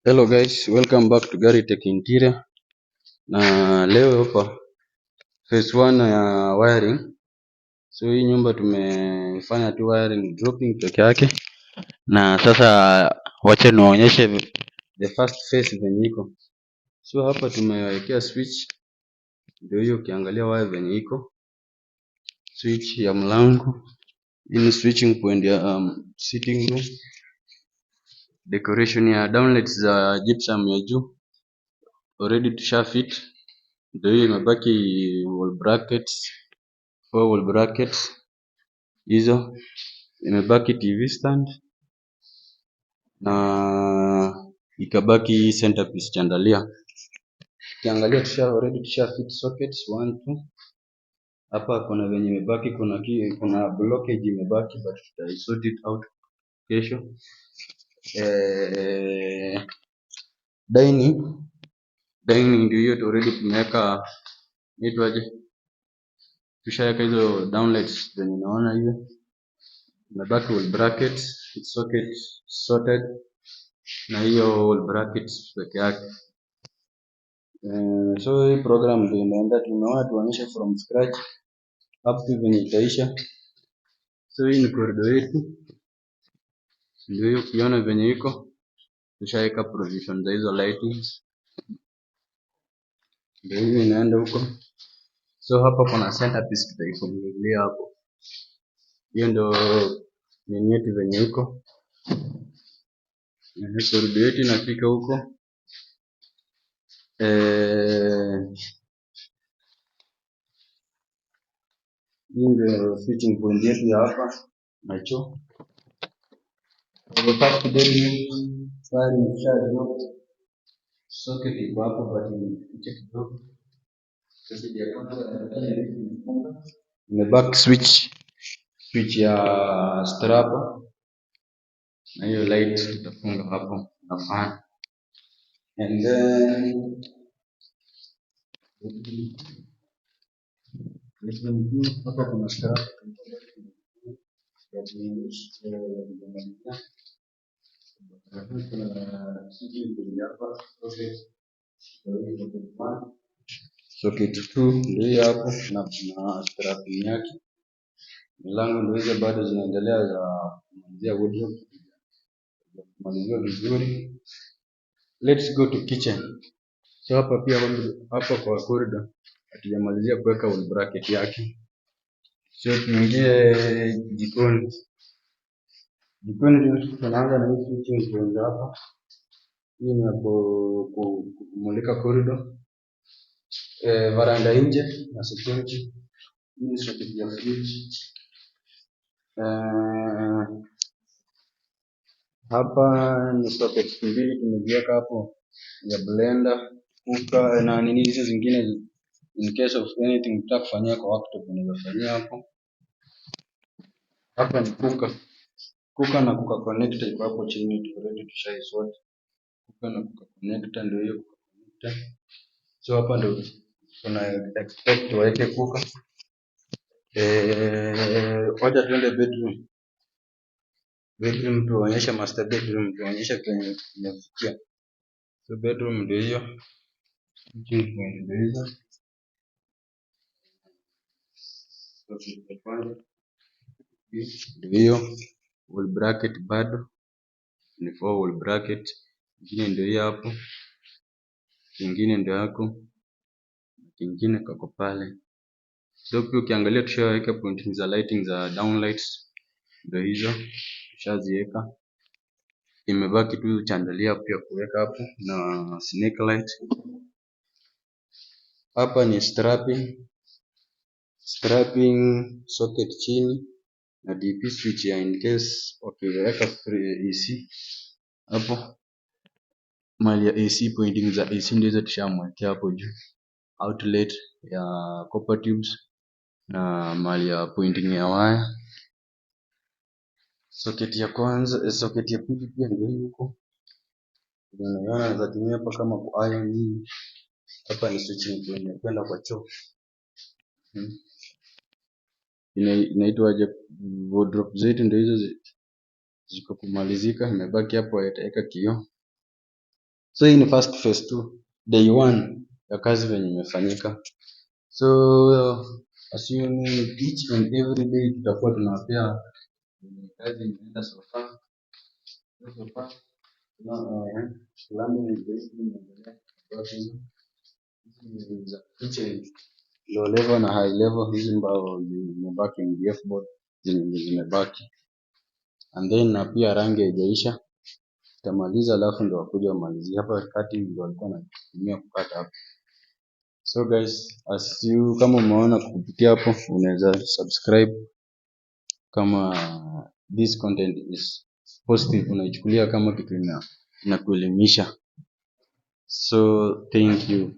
Hello guys, welcome back to Gary Tech Interior. Na leo hapa phase 1 ya wiring. So hii nyumba tumefanya tu wiring dropping peke yake, na sasa wacha niwaonyeshe the first phase venye iko. So hapa tumewekea switch, ndio hiyo ukiangalia wire venye iko, switch ya mlango. Hii ni switching point ya sitting room. Decoration ya downlights za gypsum ya juu already tusha fit. Ndio hiyo imebaki wall brackets, 4 wall brackets hizo, imebaki TV stand na ikabaki centerpiece chandalia. Ukiangalia already tusha fit sockets 1 2. Hapa kuna venye imebaki, kuna blockage imebaki but tuta sort it out kesho. Dining ndio hiyo already tumeweka, inaitwaje, tushaweka hizo downlights zenye naona hiyo. Imebaki wall brackets, socket sorted na hiyo wall brackets peke yake. So hii program ndio inaenda, tumeona tuonyeshe from scratch up to venye itaisha. So hii ni corridor yetu, ndio hiyo ukiona venye iko, tushaweka provision za hizo lightings, ndio hiyo inaenda huko. So hapa kuna centerpiece tutaifungulia hapo, hiyo ndio nini yetu venye iko. Corridor yetu inafika huko. Hii ndio switching point yetu ya hapa na choo. First bedroom tayari imeshajoka, socket iko hapo but imeficha kidogo. Sasa ya kwanza imebaki switch ya strap, na hiyo light tutafunga hapo na fan. And then hapa kuna strap ya socket 2 ndio hapo na strap yake. Milango ndio hizo bado zinaendelea za kumalizia wardrobe, kumalizia vizuri. Let's go to kitchen. So hapa pia hapa kwa corridor hatujamalizia kuweka wall bracket yake. So tuingie jikoni. Jikoni ndio tunaanza na hii switching point hapa. Hii ni hapo kumulika corridor. Varanda nje na security. Hii ni socket ya fridge. Hapa ni socket mbili tumeziweka hapo ya blender, cooker na nini hizo zingine, in case of anything utaka kufanyia kwa worktop unaweza fanyia hapo. Hapa ni cooker na cooker connector iko hapo chini, already tushaisort. Cooker na cooker connector ndio hiyo cooker connector. So hapa ndio tuna expect waweke cooker. Wacha tuende bedroom. Bedroom tuonyesha master bedroom, tuonyesha kwenye inafikia. So bedroom ndio hiyo. Switching point ndio hizo. Ndio hiyo wall bracket bado ni 4 wall bracket. Ingine ndio hiyo hapo, kingine ndio yako, kingine kako pale. So pia ukiangalia tushaweka point za lighting za downlights ndio hizo tushaziweka. Imebaki tu chandalia pia kuweka hapo na snake light. Hapa ni strapping socket chini na DP switch ya in case wakiweka AC hapo. Mali ya AC, pointing za AC ndio hizo tushamwekea hapo juu. Outlet ya copper tubes na mali ya pointing ya wire. Socket ya kwanza, socket ya pili pia ndio huko. Unaona za tumia hapa kama kwa iron hii. Hapa ni switching point kwenda kwa choo. Inaitwa aje, wardrobe zetu ndio hizo ziko kumalizika, imebaki hapo ataweka kioo. So hii ni first phase 2, day 1 ya kazi venye imefanyika. So assuming each and every day tutakuwa tunawapea kazi imeenda so far na landing is basically inaendelea za kitchen low level na high level. Hizi mbao zimebaki MDF board zimebaki, and then na pia rangi haijaisha, tutamaliza alafu ndio wakuja wamalizie hapa kati, ndio walikuwa wanatumia kukata hapo. So guys, as you kama umeona kupitia hapo, unaweza subscribe kama this content is positive, unaichukulia kama kitu inakuelimisha. So thank you.